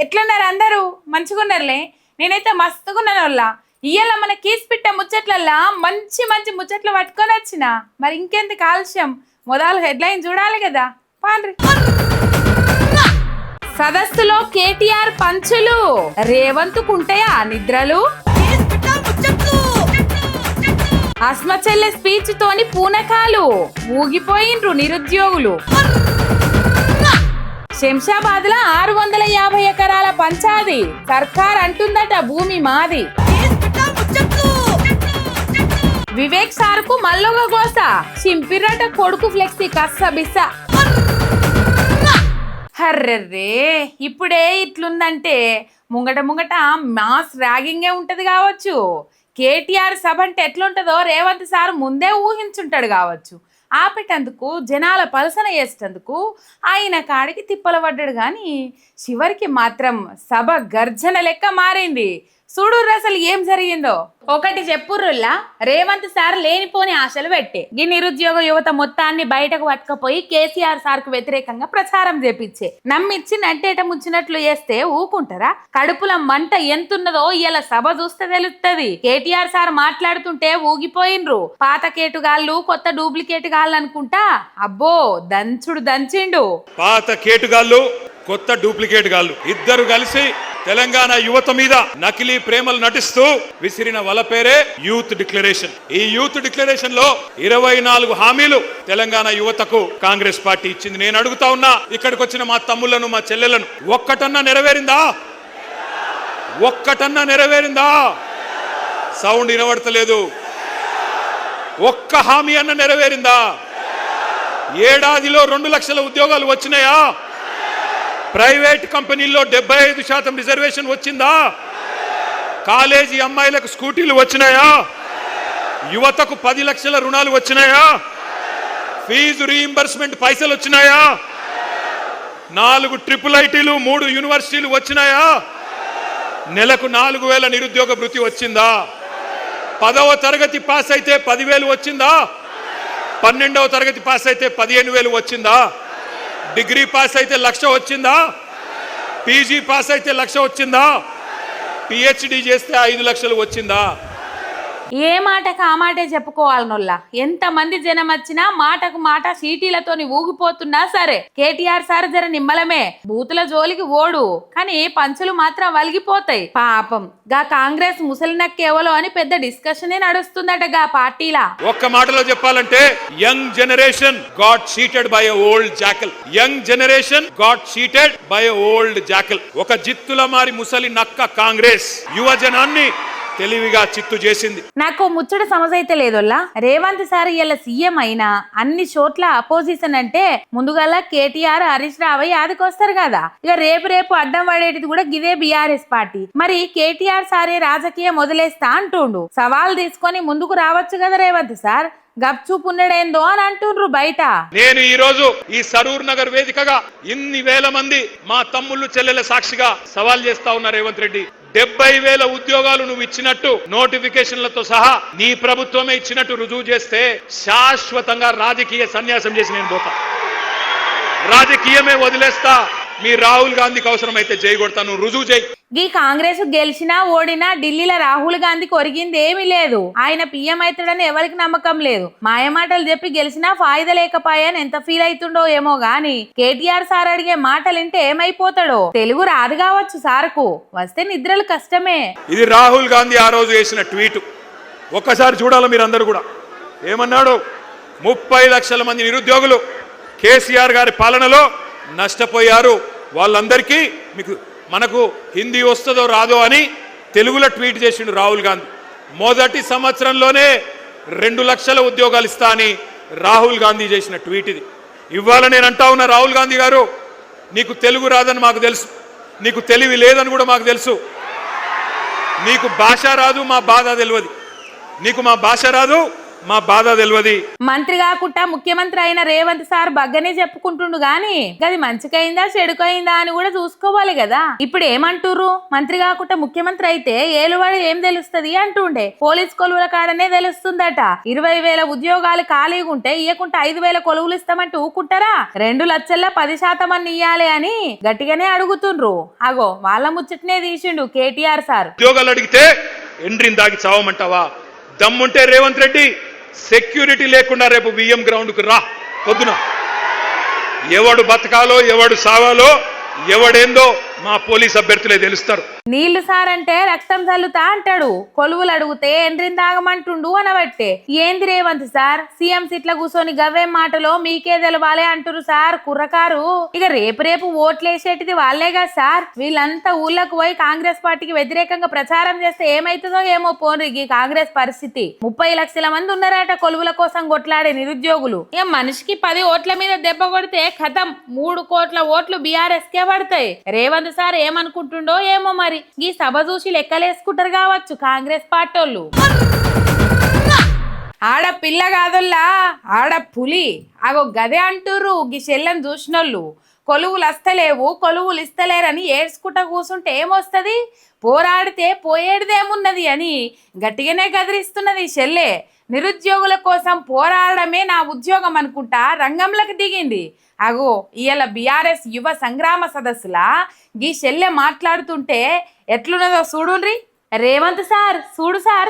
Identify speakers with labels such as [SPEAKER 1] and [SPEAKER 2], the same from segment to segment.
[SPEAKER 1] ఎట్లున్నారు అందరూ మంచిగున్నారులే. నేనైతే మస్తుగున్నాను వాళ్ళ. ఇయ్యాల మన కీస్ పిట్ట ముచ్చట్లల్లా మంచి మంచి ముచ్చట్లు పట్టుకొని వచ్చిన. మరి ఇంకెందుకు ఆలస్యం, మొదలు హెడ్లైన్ చూడాలి కదా. పాండ్రి. సదస్సులో కేటీఆర్ పంచులు, రేవంత్కుంటాయా నిద్రలు. అస్మచెల్లె స్పీచ్ తోని పూనకాలు, ఊగిపోయిండ్రు నిరుద్యోగులు. శంషాబాద్ లా 650 ఎకరాల పంచాది, సర్కార్ అంటుందట భూమి మాది. వివేక్ సార్ కు మల్లొక గోస, చింపిర్రట కొడుకు ఫ్లెక్సీ కస్స బిస్స. హర్రెర్రే, ఇప్పుడే ఇట్లుందంటే ముంగట ముంగట మాస్ ర్యాగింగే ఉంటది కావచ్చు. కేటీఆర్ సభ అంటే ఎట్లుంటుందో రేవంత్ సార్ ముందే ఊహించుంటాడు కావచ్చు. ఆపేటందుకు జనాల పలసన చేసేటందుకు ఆయన కాడికి తిప్పల పడ్డాడు. కానీ చివరికి మాత్రం సభ గర్జన లెక్క మారింది. చూడుర్రు అసలు ఏం జరిగిందో. ఒకటి చెప్పుర్రుల్లా, రేవంత్ సార్ లేనిపోని ఆశలు పెట్టే ఈ నిరుద్యోగ యువత మొత్తాన్ని బయటకు పట్టుకపోయి కేసీఆర్ సార్ కు వ్యతిరేకంగా ప్రచారం చేపించే నమ్మిచ్చి నట్టేట ముచ్చినట్లు చేస్తే ఊకుంటారా? కడుపుల మంట ఎంతున్నదో ఇలా సభ చూస్తే తెలుస్తుంది. కేటీఆర్ సార్ మాట్లాడుతుంటే ఊగిపోయిండ్రు. పాత కేటుగాళ్ళు కొత్త డూప్లికేట్ గాళ్ళు అనుకుంటా, అబ్బో దంచుడు దంచిండు.
[SPEAKER 2] పాత కేటుగాళ్ళు కొత్త డూప్లికేట్ గాళ్ళు ఇద్దరు కలిసి తెలంగాణ యువత మీద నకిలీ ప్రేమలు నటిస్తూ విసిరిన వల పేరే యూత్ డిక్లరేషన్. ఈ యూత్ డిక్లరేషన్ లో 24 హామీలు తెలంగాణ యువతకు కాంగ్రెస్ పార్టీ ఇచ్చింది. నేను అడుగుతా ఉన్నా, ఇక్కడికి వచ్చిన మా తమ్ముళ్లను మా చెల్లెలను, ఒక్కటన్నా నెరవేరిందా? ఒక్కటన్నా నెరవేరిందా? సౌండ్ వినబడతలేదు. ఒక్క హామీ అన్న నెరవేరిందా? ఏడాదిలో 2 లక్షల ఉద్యోగాలు వచ్చినాయా? ప్రైవేట్ కంపెనీల్లో 75% రిజర్వేషన్ వచ్చిందా? కాలేజీ అమ్మాయిలకు స్కూటీలు వచ్చినాయా? యువతకు 10 లక్షల రుణాలు వచ్చినాయా? ఫీజు రీయింబర్స్మెంట్ పైసలు వచ్చినాయా? 4 ట్రిపుల్ ఐటీలు 3 యూనివర్సిటీలు వచ్చినాయా? నెలకు 4000 నిరుద్యోగ భృతి వచ్చిందా? 10వ తరగతి పాస్ అయితే 10,000 వచ్చిందా? 12వ తరగతి పాస్ అయితే 15,000 వచ్చిందా? డిగ్రీ పాస్ అయితే 1,00,000 వచ్చిందా? పీజీ పాస్ అయితే 1,00,000 వచ్చిందా? పిహెచ్డి చేస్తే 5 లక్షలు వచ్చిందా?
[SPEAKER 1] ఏ మాటకు ఆ మాటే చెప్పుకోవాలనొల్లా. ఎంతమంది జనం వచ్చినా మాటకు మాట సీటీలతోని ఊగిపోతున్నా సరే కేటీఆర్ సార్ జర నిమ్మలమే, బూతుల జోలికి ఓడు. కానీ పంచులు మాత్రం వలిగిపోతాయి. పాపం గా కాంగ్రెస్ ముసలినక్కేవలో అని పెద్ద డిస్కషనే నడుస్తుందట గా పార్టీలా.
[SPEAKER 2] ఒక్క మాటలో చెప్పాలంటే young generation got cheated by a old jackal. Young generation got cheated by a old jackal. ఒక జిత్తుల మారి ముసలి నక్క కాంగ్రెస్ యువజనాన్ని తెలివిగా చిత్తు చేసింది.
[SPEAKER 1] నాకు ముచ్చట సమజైతే లేదోల్లా. రేవంత్ సార్ ఇలా సీఎం అయినా అన్ని చోట్ల అపోజిషన్ అంటే ముందుగల కేటీఆర్ హరీష్ రావు ఆదికొస్తారు కదా. ఇక రేపు అడ్డం పడేటిది కూడా గిదే బీఆర్ఎస్ పార్టీ. మరి కేటీఆర్ సారే రాజకీయం వదిలేస్తా అంటుండు. సవాల్ తీసుకొని ముందుకు రావచ్చు కదా రేవంత్ సార్. గప్చూపున్నడేందో అని అంటుండ్రు బయట.
[SPEAKER 2] నేను ఈ రోజు ఈ సరూర్ నగర్ వేదికగా ఇన్ని వేల మంది మా తమ్ముళ్ళు చెల్లెల సాక్షిగా సవాల్ చేస్తా ఉన్నా, రేవంత్ రెడ్డి 70,000 ఉద్యోగాలు నువ్వు ఇచ్చినట్టు నోటిఫికేషన్లతో సహా నీ ప్రభుత్వమే ఇచ్చినట్టు రుజువు చేస్తే శాశ్వతంగా రాజకీయ సన్యాసం చేసి నేను పోతా. రాజకీయమే వదిలేస్తా. మీ రాహుల్ గాంధీకి అవసరమైతే జై కొడతాను, రుజువు చేయి.
[SPEAKER 1] ఈ కాంగ్రెస్ గెలిచినా ఓడినా ఢిల్లీలో రాహుల్ గాంధీకి ఒరిగింది ఏమీ లేదు. ఆయన పిఎం అవుతాడని ఎవరికి నమ్మకం లేదు. మాయమాటలు చెప్పి గెలిచినా ఫాయిదా లేకపోయాని ఎంత ఫీల్ అవుతుండో ఏమో గాని కేటీఆర్ సార్ అడిగే మాటలు వింటే ఏమైపోతాడో. తెలుగు రాదు కావచ్చు సార్కు, వస్తే నిద్రలు కష్టమే.
[SPEAKER 2] ఇది రాహుల్ గాంధీ ఆ రోజు చేసిన ట్వీట్. ఒక్కసారి చూడాలి మీరందరూ కూడా. ఏమన్నాడు? 30 లక్షల మంది నిరుద్యోగులు కేసీఆర్ గారి పాలనలో నష్టపోయారు. వాళ్ళందరికీ మనకు హిందీ వస్తుందో రాదో అని తెలుగులో ట్వీట్ చేసిండు రాహుల్ గాంధీ. మొదటి సంవత్సరంలోనే 2 లక్షల ఉద్యోగాలు ఇస్తా అని రాహుల్ గాంధీ చేసిన ట్వీట్ ఇది. ఇవాళ నేను అంటా ఉన్నా, రాహుల్ గాంధీ గారు, నీకు తెలుగు రాదని మాకు తెలుసు, నీకు తెలివి లేదని కూడా మాకు తెలుసు. నీకు భాష రాదు, మా బాధ తెలియదు. నీకు మా భాష రాదు, మా బాధ తెలియదు.
[SPEAKER 1] మంత్రి కాకుండా ముఖ్యమంత్రి అయిన రేవంత్ సార్ బగ్గనే చెప్పుకుంటుండు గాని అది మంచికైందా చెడుకైందా అని కూడా చూసుకోవాలి కదా. ఇప్పుడు ఏమంటుర్రు, మంత్రి కాకుండా ముఖ్యమంత్రి అయితే ఏలువాడు ఏం తెలుస్తుంది అంటుండే. పోలీస్ కొలువుల కాడనే తెలుస్తుందట. 20,000 ఉద్యోగాలు ఖాళీగా ఉంటే ఇయ్యకుంటే 5,000 కొలువులు ఇస్తామంటే ఊకుంటారా? 2 లక్షల్లో 10% అని ఇయ్యాలి అని గట్టిగానే అడుగుతుండ్రు. అగో వాళ్ళ ముచ్చటనే తీసిండు కేటీఆర్ సార్.
[SPEAKER 2] ఉద్యోగాలు అడిగితే ఎండ్రిని దాగి చావమంటావా? దమ్ముంటే రేవంత్ రెడ్డి సెక్యూరిటీ లేకుండా రేపు విఎం గ్రౌండ్కు రా. పొద్దున ఎవడు బతకాలో ఎవడు సావాలో ఎవడేందో మా పోలీస్ అభ్యర్థులే తెలుస్తారు.
[SPEAKER 1] నీళ్లు సార్ అంటే రక్తం చల్లుతా అంటాడు, కొలువులు అడిగితే ఎండ్రిని తాగమంటుండు అనబట్టే. ఏంది రేవంత్ సార్ సీఎం సీట్ల కూర్చొని గవ్వేం మాటలో మీకే తెలవాలి అంటురు సార్ కుర్రకారు. ఇక రేపు ఓట్లేసేటిది వాళ్ళేగా సార్. వీళ్ళంతా ఊళ్ళకు పోయి కాంగ్రెస్ పార్టీకి వ్యతిరేకంగా ప్రచారం చేస్తే ఏమైతుందో ఏమో పోన్రికి కాంగ్రెస్ పరిస్థితి. 30 లక్షల మంది ఉన్నారట కొలువుల కోసం కొట్లాడే నిరుద్యోగులు. ఇక మనిషికి 10 ఓట్ల మీద దెబ్బ కొడితే ఖతం 3 కోట్ల ఓట్లు బీఆర్ఎస్ కే పడతాయి. రేవంత్ సార్ ఏమనుకుంటుండో ఏమో మరి. ఈ సభ చూసి లెక్కలేసుకుంటారు కావచ్చు కాంగ్రెస్ పార్టోళ్ళు. ఆడ పిల్ల కాదుల్లా ఆడ పులి అగో గదే అంటుర్రు గీ చెల్లెని చూసినోళ్ళు. కొలువులు వస్తలేవు కొలువులు ఇస్తలేరని ఏడ్చుకుంటా కూర్చుంటే ఏమొస్తుంది, పోరాడితే పోయేటిదేమున్నది అని గట్టిగానే గదిరిస్తున్నది చెల్లె. నిరుద్యోగుల కోసం పోరాడమే నా ఉద్యోగం అనుకుంటా రంగంలోకి దిగింది. అగో ఇవాళ బీఆర్ఎస్ యువ సంగ్రామ సదస్సులా గీ చెల్లె మాట్లాడుతుంటే ఎట్లున్నదో చూడుండ్రి. రేవంత్ సార్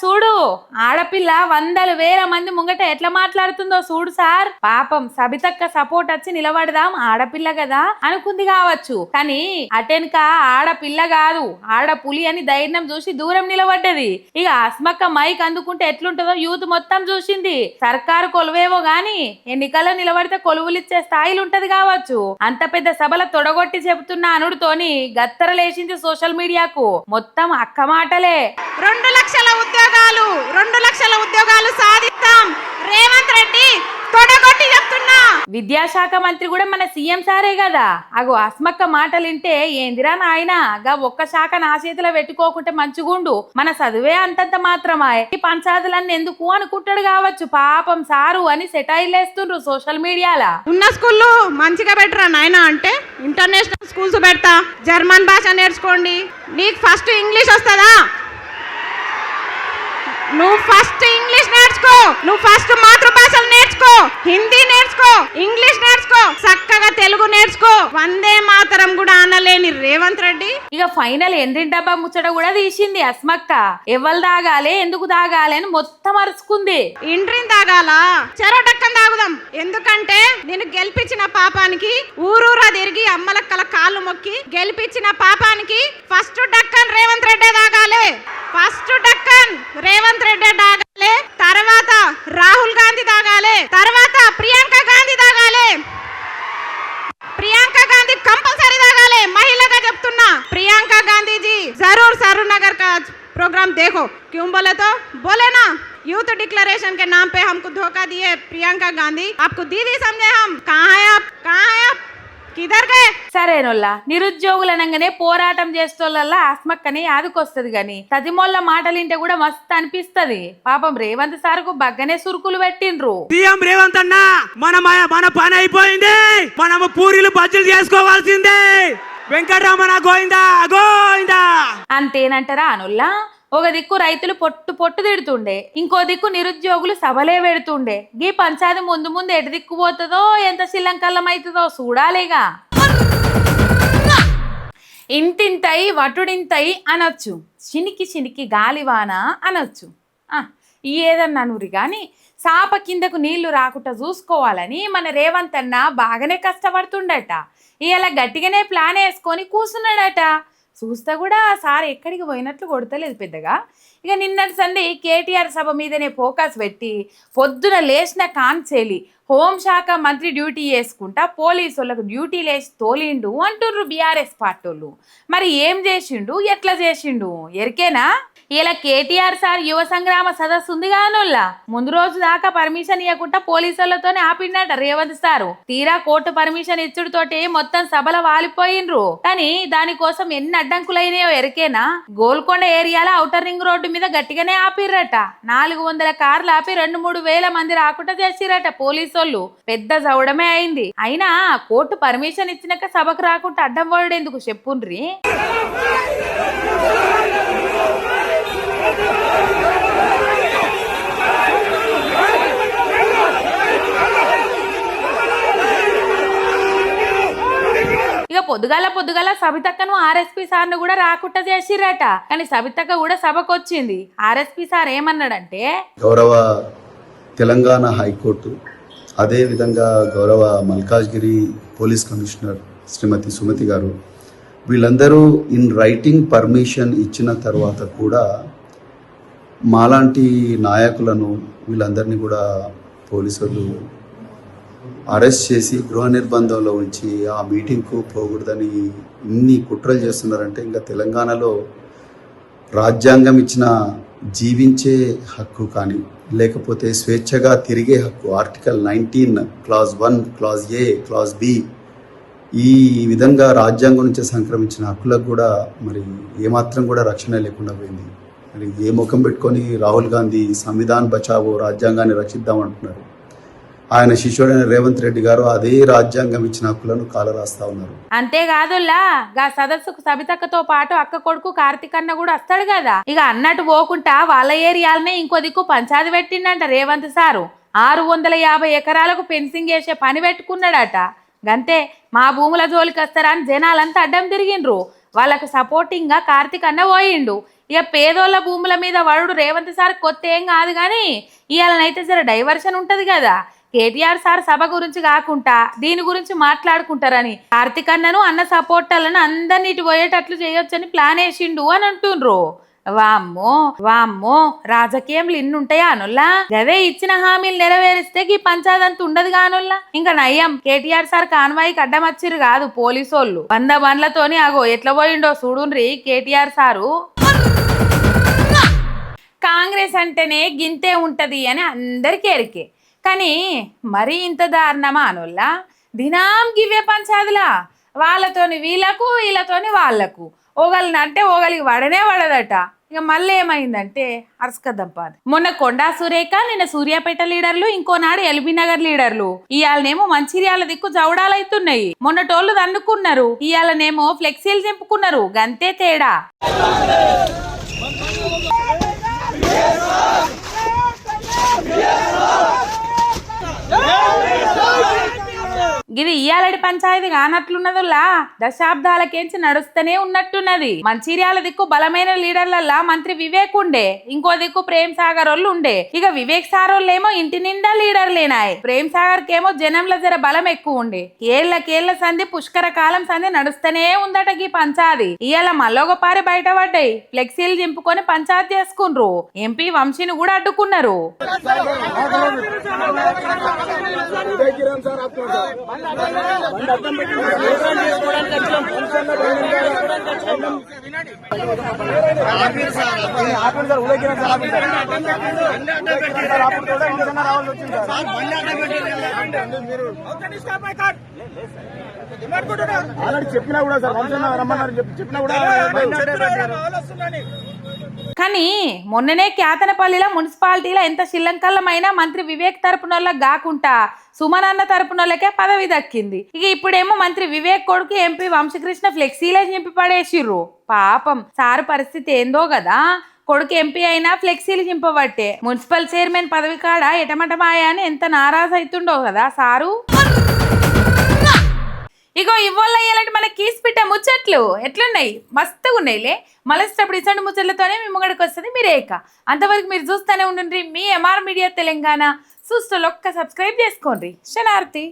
[SPEAKER 1] చూడు ఆడపిల్ల 100,000 మంది ముంగట ఎట్లా మాట్లాడుతుందో చూడు సార్. పాపం సబితక్క సపోర్ట్ వచ్చి నిలబడదాం ఆడపిల్ల కదా అనుకుంది కావచ్చు, కానీ అటెనక ఆడపిల్ల కాదు ఆడపులి అని ధైర్యం చూసి దూరం నిలబడ్డది. ఇక అస్మక్క మైక్ అందుకుంటే ఎట్లుంటుందో యూత్ మొత్తం చూసింది. సర్కారు కొలువేమో గాని ఎన్నికల్లో నిలబడితే కొలువులిచ్చే స్థాయిలు ఉంటది కావచ్చు. అంత పెద్ద సభల తొడగొట్టి చెబుతున్న అనుడితోని గత్తరలేసింది సోషల్ మీడియాకు. మొత్తం అక్క మాట
[SPEAKER 3] 2 లక్షల ఉద్యోగాలు సాధిస్తాం రేవంత్ రెడ్డి తొడగొట్టి చెప్తున్నా.
[SPEAKER 1] విద్యాశాఖ మంత్రి కూడా మన సీఎం సారే కదా. అగో అస్మక్క మాటలింటే ఏందిరా నాయన గా ఒక్క శాఖ నా చేతిలో పెట్టుకోకుంటే మంచిగుండు, మన చదువే అంతంత మాత్రమా, ఈ పంచాయతీలన్నీ ఎందుకు అనుకుంటాడు కావచ్చు పాపం సారు అని సెటైల్ వేస్తుండ్రు సోషల్ మీడియాలో.
[SPEAKER 3] ఉన్న స్కూల్లో మంచిగా పెట్టరా నాయన అంటే ఇంటర్నేషనల్ స్కూల్స్ పెడతా, జర్మన్ భాష నేర్చుకోండి. నీకు ఫస్ట్ ఇంగ్లీష్ వస్తుందా? నువ్వు ఫస్ట్ ఇంగ్లీష్ నేర్చుకో, నువ్వు ఫస్ట్ మాతృభాషలు నేర్చుకో, హిందీ నేర్చుకో, ఇంగ్లీష్ నేర్చుకో, చక్కగా తెలుగు నేర్చుకో. వందే మాతరం కూడా అనలేని రేవంత్ రెడ్డి
[SPEAKER 1] ఇక ఫైనల్ ఎండ్రిన్ డబ్బా ముచ్చట కూడా తీసింది అస్మక్క. ఎవరు తాగాలి ఎందుకు తాగాలి అని మొత్తం అరుచుకుంది.
[SPEAKER 3] ఇండ్రిన్ తాగాలా, చెరోటక్కని తాగుదాం. ఎందుకంటే నేను గెలిపించిన పాపానికి ఊరూరా తిరిగి అమ్మలక్కల కాళ్ళు మొక్కి గెలిపించిన పాపానికి ఫస్ట్ డక్కన్ రేవంత్ రెడ్డి తాగాలి. ఫస్ట్ డక్కన్ రేవంత్ రెడ్డి తాగాలి, తర్వాత రాహుల్ గాంధీ తాగాలి, తర్వాత ప్రియాంక గాంధీ తాగాలి. ప్రియాంక గాంధీ కంపల్సరీ తాగాలి. మహిళగా చెప్తున్నా प्रियंका गांधी जी जरूर सरू नगर का प्रोग्राम देखो. क्यों बोले तो बोले ना यूथ डिक्लेरेशन के नाम पे हमको धोखा दिए प्रियंका गांधी. आपको दीदी समझे हम. कहाँ है आप, कहाँ है आप, కిదర్ గే.
[SPEAKER 1] సరేనోళ్ళ నిరుద్యోగులనంగానే పోరాటం చేస్తోళ్ళ ఆస్మక్కని యాదుకొస్తుంది గాని తదిమోళ్ళ మాటలింటే కూడా మస్తు అనిపిస్తది. పాపం రేవంత్ సార్కు బగ్గనే సురుకులు పెట్టిండ్రు.
[SPEAKER 4] సీఎం రేవంత్ అన్న మన పని అయిపోయింది, మనము పూరీలు బజ్జీలు చేసుకోవాల్సిందే. వెంకటరమణ గోయిందా గోయిందా
[SPEAKER 1] అంతేనంటారా అనుల్లా. ఒక దిక్కు రైతులు పొట్టు తిడుతుండే, ఇంకో దిక్కు నిరుద్యోగులు సభలే పెడుతుండే. గీ పంచాయతీ ముందు ఎటు దిక్కు పోతుందో ఎంత శిల్లంకల్లం అవుతుందో చూడాలిగా. ఇంతింతై వటుడింతై అనొచ్చు, చినికి గాలివాన అనొచ్చు, ఏదన్నా నూరి కానీ సాప కిందకు నీళ్లు రాకుండా చూసుకోవాలని మన రేవంత్ అన్న బాగానే కష్టపడుతుండట. ఇలా గట్టిగానే ప్లాన్ వేసుకొని కూర్చున్నాడట. చూస్తా కూడా సార్ ఎక్కడికి పోయినట్లు కొడతలేదు పెద్దగా. ఇక నిన్నటి సంది కేటీఆర్ సభ మీదనే ఫోకస్ పెట్టి పొద్దున లేచిన కాన్చేలి హోంశాఖ మంత్రి డ్యూటీ చేసుకుంటా పోలీసులకు డ్యూటీ లేచి తోలిండు అంటుర్రు బీఆర్ఎస్ పార్టీలు. మరి ఏం చేసిండు, ఎట్లా చేసిండు ఎరికేనా? ఇలా కేటీఆర్ సార్ యువ సంగ్రామ సదస్సు ఉంది కానోళ్ళ ముందు రోజు దాకా పర్మిషన్ ఇవ్వకుండా పోలీసులతోనే ఆపిండట రేవంత్ సారు. తీరా కోర్టు పర్మిషన్ ఇచ్చుడుతోటి మొత్తం సభల వాలిపోయిండ్రు. కానీ దానికోసం ఎన్ని అడ్డంకులైనాయో ఎరికేనా? గోల్కొండ ఏరియాలో ఔటర్ రింగ్ రోడ్డు మీద గట్టిగానే ఆపిర్రట. 400 కార్లు ఆపి 2-3 వేల మంది రాకుండా చేసిరట పోలీసోళ్ళు. పెద్ద జవడమే అయింది. అయినా కోర్టు పర్మిషన్ ఇచ్చినాక సభకు రాకుండా అడ్డం పడేందుకు చెప్పుండ్రి. ఇక పొద్దుగాల సబితక్కను ఆర్ఎస్పీ సార్ను కూడా రాకుండా చేసిరట. కానీ సబితక్క కూడా సభకు వచ్చింది. ఆర్ఎస్పీ సార్ ఏమన్నాడంటే,
[SPEAKER 5] గౌరవ తెలంగాణ హైకోర్టు అదేవిధంగా గౌరవ మల్కాజ్గిరి పోలీస్ కమిషనర్ శ్రీమతి సుమతి గారు వీళ్ళందరూ ఇన్ రైటింగ్ పర్మిషన్ ఇచ్చిన తర్వాత కూడా మాలాంటి నాయకులను వీళ్ళందరినీ కూడా పోలీసులు అరెస్ట్ చేసి గృహ నిర్బంధంలో ఉంచి ఆ మీటింగ్కు పోకూడదని ఇన్ని కుట్రలు చేస్తున్నారంటే ఇంకా తెలంగాణలో రాజ్యాంగం ఇచ్చిన జీవించే హక్కు కానీ లేకపోతే స్వేచ్ఛగా తిరిగే హక్కు article 19 clause 1 clause A clause B ఈ విధంగా రాజ్యాంగం నుంచి సంక్రమించిన హక్కులకు కూడా మరి ఏమాత్రం కూడా రక్షణ లేకుండా పోయింది. మరి ఏ ముఖం పెట్టుకొని రాహుల్ గాంధీ సంవిధాన్ బచావో రాజ్యాంగాన్ని రక్షిద్దామంటున్నారు. ఆయన శిష్యుడైన రేవంత్ రెడ్డి గారు అదే రాజ్యాంగం ఇచ్చిన హక్కులను కాలరాస్తా ఉన్నారు.
[SPEAKER 1] అంతేకాదుల్లా గా సదస్సుకు సబితక్కతో పాటు అక్క కొడుకు కార్తిక్ అన్న కూడా వస్తాడు కదా. ఇక అన్నట్టు పోకుండా వాళ్ళ ఏరియాలనే ఇంకో దిక్కు పంచాది పెట్టిండంట రేవంత్ సారు. 650 ఎకరాలకు ఫెన్సింగ్ వేసే పని పెట్టుకున్నాడట. గంతే మా భూముల జోలికి వస్తారని జనాలంతా అడ్డం తిరిగిండ్రు. వాళ్ళకు సపోర్టింగ్ గా కార్తిక్ అన్న పోయిండు. ఇక పేదోళ్ళ భూముల మీద వరుడు రేవంత్ సార్ కొత్త ఏం కాదు కానీ ఇవాళనైతే జర డైవర్షన్ ఉంటది కదా. కేటీఆర్ సార్ సభ గురించి కాకుండా దీని గురించి మాట్లాడుకుంటారని కార్తిక్ అన్నను అన్న సపోర్టర్లను అందరినీ ఇటు పోయేటట్లు చేయొచ్చని ప్లాన్ వేసిండు అని అంటుండ్రు. వామ్మో రాజకీయంలు ఇన్ని ఉంటాయా అనుల్లా? గదే ఇచ్చిన హామీలు నెరవేరిస్తే ఈ పంచాదంత ఉండదు కానుల్లా. ఇంకా నయ్యం కేటీఆర్ సార్ కాన్వాయికి అడ్డం వచ్చిరు కాదు పోలీసోళ్ళు. 100 బండ్లతోని అగో ఎట్లా పోయిండో చూడుండ్రి కేటీఆర్ సారు. కాంగ్రెస్ అంటేనే గింతే ఉంటది అని అందరికీ ఎరికే. కానీ మరి ఇంత దారుణమా అనుల్లా? దినాం గివే పంచాదులా. వాళ్ళతోని వీళ్ళకు వీళ్ళతోని వాళ్ళకు ఓగలిని అంటే ఓగలికి వడనే వడదట. ఇక మళ్ళీ ఏమైందంటే అరసకదంపాది. మొన్న కొండా సురేఖ నిన్న సూర్యాపేట లీడర్లు ఇంకోనాడు ఎల్బీ నగర్ లీడర్లు ఇవాళనేమో మంచిర్యాల దిక్కు జవడాలైతున్నాయి. మొన్నటోళ్ళు దండుకున్నారు, ఇవాళనేమో ఫ్లెక్సీలు దింపుకున్నారు. గంతే తేడా. ఇది ఇయ్యాలడి పంచాయతీ కానట్లున్నదులా దశాబ్దాలకేంచి నడుస్తూనే ఉన్నట్టున్నది. మంచిర్యాల దిక్కు బలమైన లీడర్లల్లా మంత్రి వివేక్ ఉండే, ఇంకో దిక్కు ప్రేమ్ సాగర్ వాళ్ళు ఉండే. ఇక వివేక్ సార్ వాళ్ళేమో ఇంటి నిండా లీడర్లేనాయి. ప్రేమ్ సాగర్ కేమో జనంల జర బలం ఎక్కువ ఉండే. కేళ్ల సంధి పుష్కర కాలం సంధి నడుస్తూనే ఉందట ఈ పంచాది. ఇవాళ మల్లొకపారి బయటపడ్డాయి. ఫ్లెక్సీలు చింపుకొని పంచాయతీ చేసుకుండ్రు. ఎంపీ వంశీని కూడా అడ్డుకున్నారు.
[SPEAKER 6] చెప్పినా కూడా సార్ రమ్మన్నారు చెప్పినా కూడా.
[SPEAKER 1] కానీ మొన్ననే కేతనపల్లిలో మున్సిపాలిటీలో ఎంత శ్రీలంకల్లమైన మంత్రి వివేక్ తరపునోళ్ళకి కాకుండా సుమనన్న తరపునోళ్ళకే పదవి దక్కింది. ఇక ఇప్పుడేమో మంత్రి వివేక్ కొడుకు ఎంపీ వంశకృష్ణ ఫ్లెక్సీలే చింపి పడేసిర్రు. పాపం సారు పరిస్థితి ఏందో కదా. కొడుకు ఎంపీ అయినా ఫ్లెక్సీలు చింపబట్టే మున్సిపల్ చైర్మన్ పదవి కాడ ఎటమటమాయ అని ఎంత నారాజు అవుతుండో కదా సారు. ఇగో ఇవ్వాల ఇలాంటి మన కీసిపిట్ట ముచ్చట్లు ఎట్లున్నాయి? మస్తుగా ఉన్నాయిలే. మళ్ళీ ఇసంటి ముచ్చట్లతోనే మీ ముంగడికి వస్తుంది మీరేక. అంతవరకు మీరు చూస్తూనే ఉండండి మీ ఎంఆర్ మీడియా తెలంగాణ. చూస్తూ ఒక్క సబ్స్క్రైబ్ చేసుకోండి. శనార్థి.